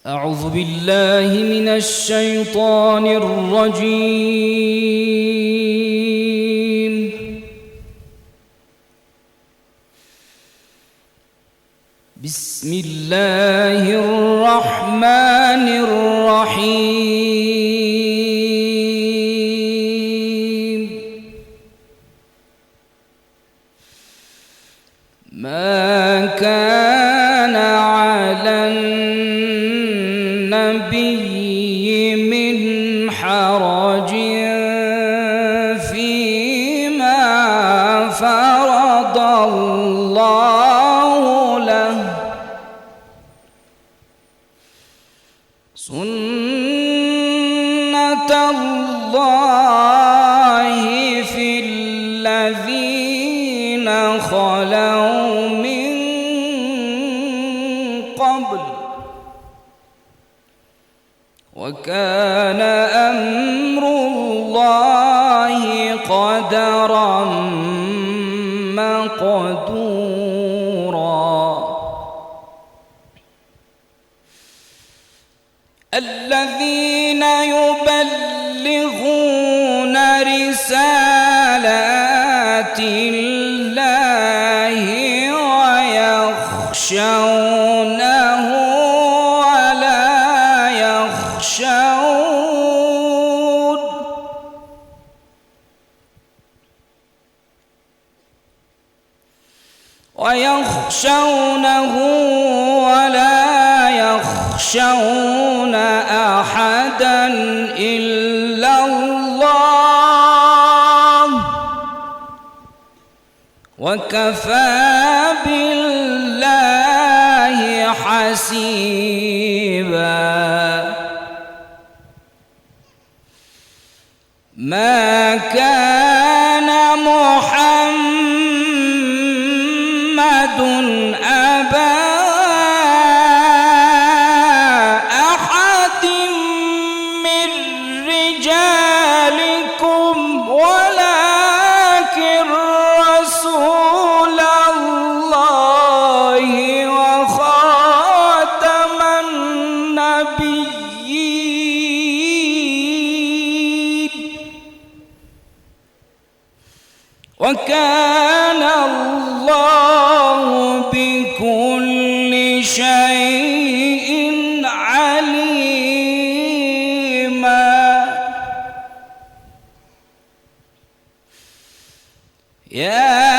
أعوذ بالله من الشيطان الرجيم. بسم الله الرحمن الرحيم. ما كان على النبي من حرج فيما فرض الله له، سنة الله في الذين خلوا من قبل، وكان أمر الله قدرا مقدورا. الذين يبلغون رسالات الله ويخشونه ولا يخشون أحدا إلا الله، وكفى بالله حسيبا. ما كان محمد أبا أحد من رجالكم ولكن رسول الله وخاتم النبيين، وكان الله بكل شيء عليما. يا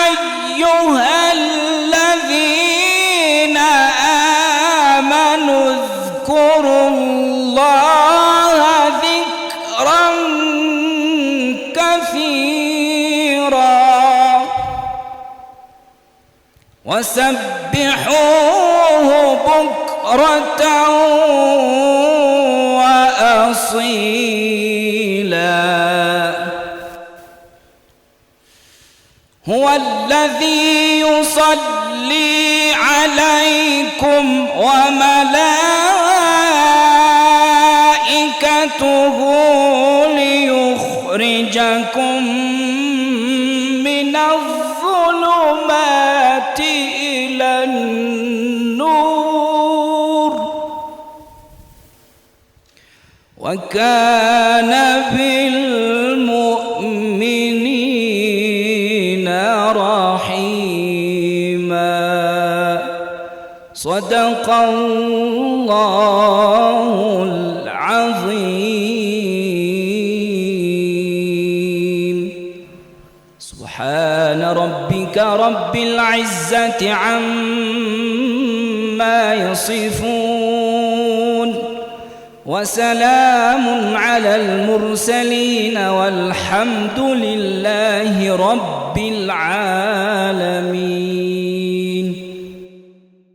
أيها الذين آمنوا اذكروا الله ذكرا كثيرا وسبحوه بكرة وأصيلا. هو الذي يصلي عليكم وملائكته ليخرجكم من الظلمات إلى النور، وكان بالمؤمنين رحيما. صدق الله العظيم. سبحان ربك رب العزة عما يصفون، وسلام على المرسلين، والحمد لله رب العالمين.